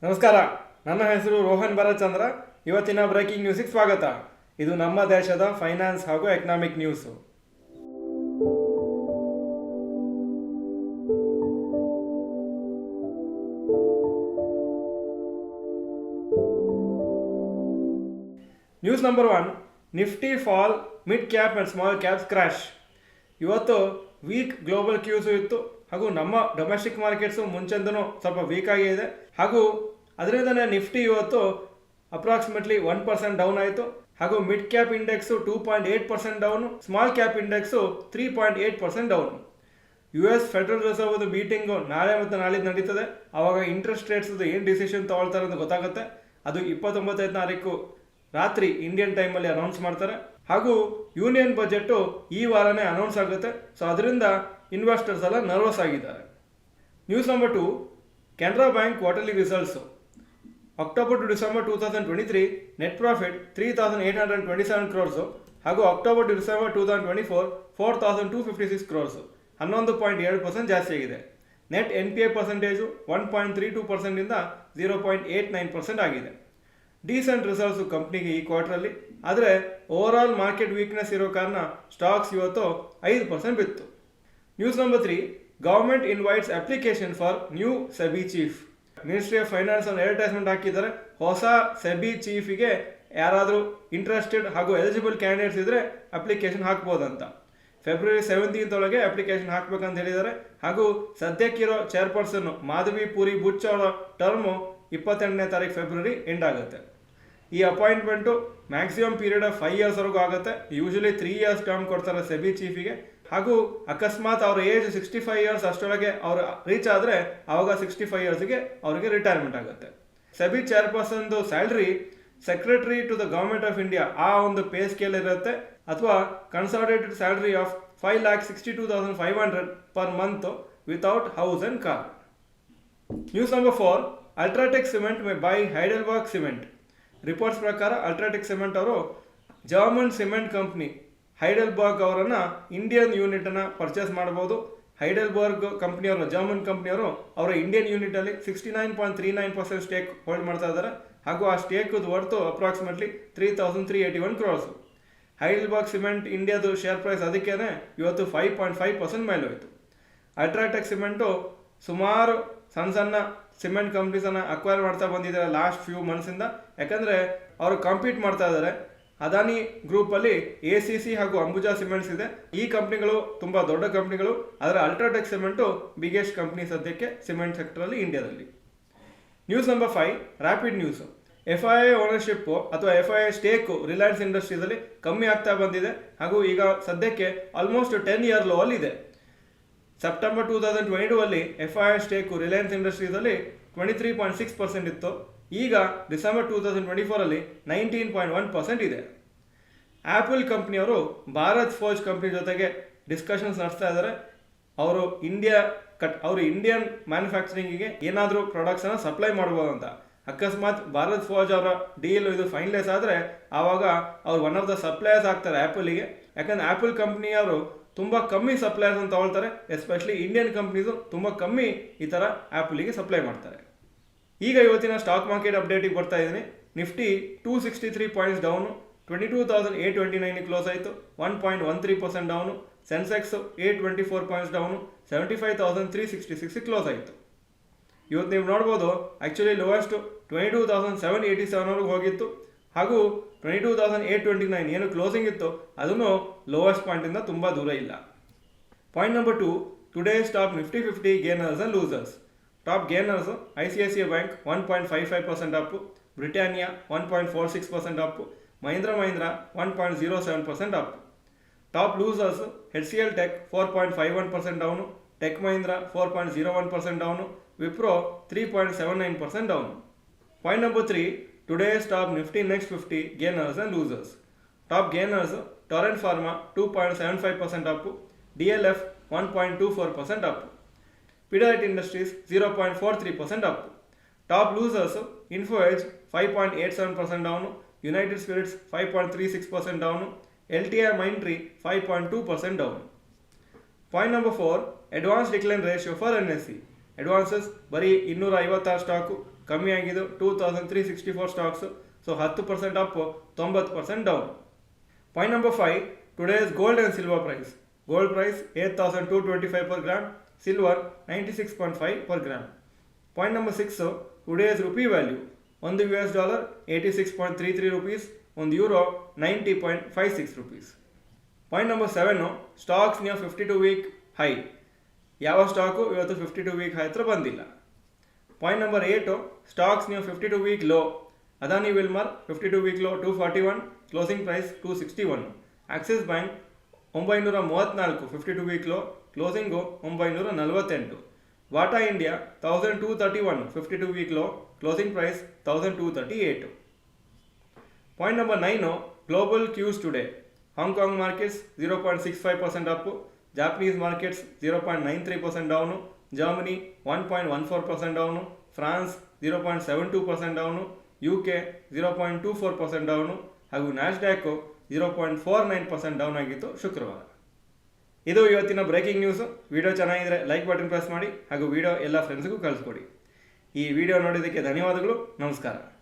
ನಮಸ್ಕಾರ, ನನ್ನ ಹೆಸರು ರೋಹನ್ ಭರತ್ಚಂದ್ರ. ಇವತ್ತಿನ ಬ್ರೇಕಿಂಗ್ ನ್ಯೂಸಿಗೆ ಸ್ವಾಗತ. ಇದು ನಮ್ಮ ದೇಶದ ಫೈನಾನ್ಸ್ ಹಾಗೂ economic news. News number 1, Nifty fall, mid cap and small caps crash. ಇವತ್ತು ವೀಕ್ ಗ್ಲೋಬಲ್ ಕ್ಯೂಸು ಇತ್ತು ಹಾಗೂ ನಮ್ಮ ಡೊಮೆಸ್ಟಿಕ್ ಮಾರ್ಕೆಟ್ಸು ಮುಂಚೆಂದೂ ಸ್ವಲ್ಪ ವೀಕ್ ಆಗಿದೆ. ಹಾಗೂ ಅದರಿಂದನೇ ನಿಫ್ಟಿ ಇವತ್ತು ಅಪ್ರಾಕ್ಸಿಮೇಟ್ಲಿ 1% ಡೌನ್ ಆಯಿತು. ಹಾಗೂ mid cap index 2.8% down, small cap index 3.8% down. US federal reserve meeting ನಾಳೆ ಮತ್ತು ನಾಳಿದ್ದು ನಡೀತದೆ. ಆವಾಗ ಇಂಟ್ರೆಸ್ಟ್ ರೇಟ್ಸ್ದು ಏನು ಡಿಸಿಷನ್ ತೊಗೊಳ್ತಾರೆ ಅಂತ ಗೊತ್ತಾಗುತ್ತೆ. ಅದು 29ನೇ ತಾರೀಕು ರಾತ್ರಿ ಇಂಡಿಯನ್ ಟೈಮಲ್ಲಿ ಅನೌನ್ಸ್ ಮಾಡ್ತಾರೆ. ಹಾಗೂ ಯೂನಿಯನ್ ಬಜೆಟ್ಟು ಈ ವಾರನೇ ಅನೌನ್ಸ್ ಆಗುತ್ತೆ. ಸೊ ಅದರಿಂದ ಇನ್ವೆಸ್ಟರ್ಸ್ ಎಲ್ಲ ನರ್ವಸ್ ಆಗಿದ್ದಾರೆ. News number 2, Canara bank quarterly results. October to December 2023 net profit 3,827 crores ಹಾಗೂ ಅಕ್ಟೋಬರ್ ಟು ಡಿಸೆಂಬರ್ 2024 4,256 ಕ್ರೋರ್ಸು, 11.7% ಜಾಸ್ತಿ ಆಗಿದೆ. ನೆಟ್ NPA ಪರ್ಸೆಂಟೇಜು 1.32%ಇಂದ 0.89% ಆಗಿದೆ. ಡೀಸೆಂಟ್ ರಿಸಲ್ಟ್ಸು ಕಂಪ್ನಿಗೆ ಈ ಕ್ವಾರ್ಟ್ರಲ್ಲಿ. ಆದರೆ ಓವರಾಲ್ ಮಾರ್ಕೆಟ್ ವೀಕ್ನೆಸ್ ಇರೋ ಕಾರಣ ಸ್ಟಾಕ್ಸ್ ಇವತ್ತು 5% ಬಿತ್ತು. News number 3, government invites application for new SEBI chief. Ministry of finance ಅನ್ನು ಅಡ್ವರ್ಟೈಸ್ಮೆಂಟ್ ಹಾಕಿದ್ದಾರೆ. ಹೊಸ ಸೆಬಿ ಚೀಫಿಗೆ ಯಾರಾದರೂ ಇಂಟ್ರೆಸ್ಟೆಡ್ ಹಾಗೂ ಎಲಿಜಿಬಲ್ ಕ್ಯಾಂಡಿಡೇಟ್ಸ್ ಇದ್ದರೆ ಅಪ್ಲಿಕೇಶನ್ ಹಾಕ್ಬೋದಂತ. ಫೆಬ್ರವರಿ 17 ಒಳಗೆ ಅಪ್ಲಿಕೇಶನ್ ಹಾಕಬೇಕಂತ ಹೇಳಿದ್ದಾರೆ. ಹಾಗೂ ಸದ್ಯಕ್ಕಿರೋ ಚೇರ್ಪರ್ಸನ್ ಮಾಧವಿ ಪುರಿ ಬುಚ್ ಅವರ ಟರ್ಮು 28ನೇ ತಾರೀಕು ಫೆಬ್ರವರಿ ಎಂಡ್ ಆಗುತ್ತೆ. ಈ ಅಪಾಯಿಂಟ್ಮೆಂಟು ಮ್ಯಾಕ್ಸಿಮಮ್ ಪೀರಿಯಡ್ ಆಫ್ 5 ಇಯರ್ಸ್ವರೆಗೂ ಆಗುತ್ತೆ. ಯೂಶಲಿ 3 ಇಯರ್ಸ್ ಟರ್ಮ್ ಕೊಡ್ತಾರೆ ಸೆಬಿ ಚೀಫಿಗೆ. ಹಾಗೂ ಅಕಸ್ಮಾತ್ ಅವ್ರ ಏಜ್ 65 ಇಯರ್ಸ್ ಅಷ್ಟೊಳಗೆ ಅವರು ರೀಚ್ ಆದರೆ ಆವಾಗ 65 ಇಯರ್ಸ್ಗೆ ಅವರಿಗೆ ರಿಟೈರ್ಮೆಂಟ್ ಆಗುತ್ತೆ. ಸೆಬಿ ಚೇರ್ಪರ್ಸನ್ದು salary secretary to the government of India ಆ ಒಂದು ಪೇ ಸ್ಕೇಲ್ ಇರುತ್ತೆ, ಅಥವಾ consolidated salary of 5,62,500 per month without house and car. News number 4, UltraTech cement may buy Heidelberg cement. Reports ಪ್ರಕಾರ ಅಲ್ಟ್ರಾಟೆಕ್ ಸಿಮೆಂಟ್ ಅವರು German cement company Heidelberg ಅವರನ್ನು Indian ಯೂನಿಟನ್ನು purchase ಮಾಡ್ಬೋದು. Heidelberg ಕಂಪ್ನಿಯವರು, ಜರ್ಮನ್ ಕಂಪ್ನಿಯವರು ಅವರ ಇಂಡಿಯನ್ ಯೂನಿಟಲ್ಲಿ 69.39% ಸ್ಟೇಕ್ ಹೋಲ್ಡ್ ಮಾಡ್ತಾ ಇದ್ದಾರೆ. ಹಾಗೂ ಆ ಸ್ಟೇಕದ ವರ್ತು ಅಪ್ರಾಕ್ಸಿಮೇಟ್ಲಿ 3,381 ಕ್ರೋರ್ಸು. ಹೈಡೆಲ್ಬರ್ಗ್ ಸಿಮೆಂಟ್ ಇಂಡಿಯಾದು ಶೇರ್ ಪ್ರೈಸ್ ಅದಕ್ಕೇ ಇವತ್ತು 5.5% ಮೇಲೆ ಹೋಯಿತು. ಅಲ್ಟ್ರಾಟೆಕ್ ಸಿಮೆಂಟು ಸುಮಾರು ಸಣ್ಣ ಸಿಮೆಂಟ್ ಕಂಪ್ನೀಸನ್ನು ಅಕ್ವೈರ್ ಮಾಡ್ತಾ ಬಂದಿದ್ದಾರೆ ಲಾಸ್ಟ್ ಫ್ಯೂ ಮಂತ್ಸಿಂದ. ಯಾಕಂದರೆ ಅವರು ಕಾಂಪೀಟ್ ಮಾಡ್ತಾ ಇದ್ದಾರೆ. ಅದಾನಿ ಗ್ರೂಪಲ್ಲಿ ACC ಹಾಗೂ ಅಂಬುಜಾ ಸಿಮೆಂಟ್ಸ್ ಇದೆ. ಈ ಕಂಪ್ನಿಗಳು ತುಂಬ ದೊಡ್ಡ ಕಂಪ್ನಿಗಳು. ಆದರೆ ಅಲ್ಟ್ರಾಟೆಕ್ ಸಿಮೆಂಟು ಬಿಗ್ಗೆಸ್ಟ್ ಕಂಪ್ನಿ ಸದ್ಯಕ್ಕೆ ಸಿಮೆಂಟ್ ಸೆಕ್ಟರಲ್ಲಿ ಇಂಡಿಯಾದಲ್ಲಿ. News number 5, rapid news. FII ownership ಅಥವಾ FII ಸ್ಟೇಕು ರಿಲಯನ್ಸ್ ಇಂಡಸ್ಟ್ರೀಸಲ್ಲಿ ಕಮ್ಮಿ ಆಗ್ತಾ ಬಂದಿದೆ. ಹಾಗೂ ಈಗ ಸದ್ಯಕ್ಕೆ ಆಲ್ಮೋಸ್ಟ್ 10 ಇಯರ್ ಲೋ ಅಲ್ಲಿ ಇದೆ. ಸೆಪ್ಟೆಂಬರ್ 2022 ಅಲ್ಲಿ FII ಸ್ಟೇಕು ರಿಲಯನ್ಸ್ ಇಂಡಸ್ಟ್ರೀಸಲ್ಲಿ 23.6% ಇತ್ತು. ಈಗ ಡಿಸೆಂಬರ್ 2024 ಅಲ್ಲಿ 19.1% ಇದೆ. ಆ್ಯಪಲ್ ಕಂಪ್ನಿಯವರು ಭಾರತ್ ಫೋರ್ಜ್ ಕಂಪ್ನಿ ಜೊತೆಗೆ ಡಿಸ್ಕಷನ್ಸ್ ನಡೆಸ್ತಾ ಇದ್ದಾರೆ. ಅವರು ಇಂಡಿಯನ್ ಮ್ಯಾನುಫ್ಯಾಕ್ಚರಿಂಗಿಗೆ ಏನಾದರೂ ಪ್ರಾಡಕ್ಟ್ಸನ್ನು ಸಪ್ಲೈ ಮಾಡ್ಬೋದು ಅಂತ. ಅಕಸ್ಮಾತ್ ಭಾರತ್ ಫೋರ್ಜ್ ಅವರ ಡೀಲ್ ಇದು ಫೈನಲೈಸ್ ಆದರೆ ಆವಾಗ ಅವ್ರು ಒನ್ ಆಫ್ ದ ಸಪ್ಲೈಯರ್ಸ್ ಆಗ್ತಾರೆ ಆ್ಯಪಲಿಗೆ. ಯಾಕಂದರೆ ಆ್ಯಪಲ್ ಕಂಪ್ನಿಯವರು ತುಂಬ ಕಮ್ಮಿ ಸಪ್ಲೈಯರ್ಸ್ ಅಂತ ತಗೊಳ್ತಾರೆ. ಎಸ್ಪೆಷಲಿ ಇಂಡಿಯನ್ ಕಂಪ್ನೀಸು ತುಂಬ ಕಮ್ಮಿ ಈ ಥರ ಆ್ಯಪಲಿಗೆ ಸಪ್ಲೈ ಮಾಡ್ತಾರೆ. ಈಗ ಇವತ್ತಿನ ಸ್ಟಾಕ್ ಮಾರ್ಕೆಟ್ ಅಪ್ಡೇಟಿಗೆ ಬರ್ತಾ ಇದ್ದೀನಿ. ನಿಫ್ಟಿ 263 ಪಾಯಿಂಟ್ಸ್ ಡೌನು, 22,829 ಕ್ಲೋಸ್ ಆಯಿತು, 1.13% down. Sensex 824 points down, 75,366 close ಆಯಿತು. ಇವತ್ತು ನೀವು ನೋಡ್ಬೋದು ಆ್ಯಕ್ಚುಲಿ ಲೋವೆಸ್ಟು 22,787 ಹೋಗಿತ್ತು. ಹಾಗೂ 22,829 ಏನು ಕ್ಲೋಸಿಂಗ್ ಇತ್ತು ಅದನ್ನು ಲೋವೆಸ್ಟ್ ಪಾಯಿಂಟಿಂದ ತುಂಬ ದೂರ ಇಲ್ಲ. Point number 2, today's top Nifty 50 gainers and losers. Top gainers ICICI bank 1.55% up, Britannia 1.46% up, Mahindra 1.07% up. Top losers HCL tech 4.51% down, tech Mahindra 4.01% down, Wipro 3.79% down. Point number 3, today's top Nifty next 50 gainers and losers. Top gainers Torrent pharma 2.75% up, DLF 1.24% up, Pidilite industries 0.43% up. Top losers info edge 5.87% down, United spirits 5.36% down, LTI Mindtree 5.2% down. Point number 4, advance decline ratio for NSE. Advances ಬರೀ 256 stock, ಕಮ್ಮಿ ಆಗಿದ್ದು 2364 stocks. So 10% up, 90% down. Point number 5, today's gold and silver price. Gold price 8,225 per gram, silver 96.5 per gram. Point number 6, today's rupee value. ಒಂದು $1 86.33 rupees, ಒಂದು euro 90.56 rupees. Point number 7, stocks near 52 week high. ಯಾವ stock ಇವತ್ತು 52 week high ಹತ್ರ ಬಂದಿಲ್ಲ. Point number 8, stocks near 52 week low. Adani Wilmar 52 week low 241, closing price 261. Axis bank 934 52 week low, closing 948. Bata India 1231 52 week low, closing price 1238. Point number 9, global cues today. Hong Kong markets 0.65% up, Japanese markets 0.93% down, Germany 1.14% down, France 0.72% down, UK 0.24% down ಹಾಗೂ Nasdaq 0.49% down ಆಗಿತ್ತು ಶುಕ್ರವಾರ. ಇದು ಇವತ್ತಿನ breaking news. Video ಚೆನ್ನಾಗಿದ್ರೆ like button press ಮಾಡಿ ಹಾಗೂ video ಎಲ್ಲ ಫ್ರೆಂಡ್ಸ್ಗೂ ಕಳಿಸ್ಕೊಡಿ. ಈ ವಿಡಿಯೋ ನೋಡಿದ್ದಕ್ಕೆ ಧನ್ಯವಾದಗಳು. ನಮಸ್ಕಾರ.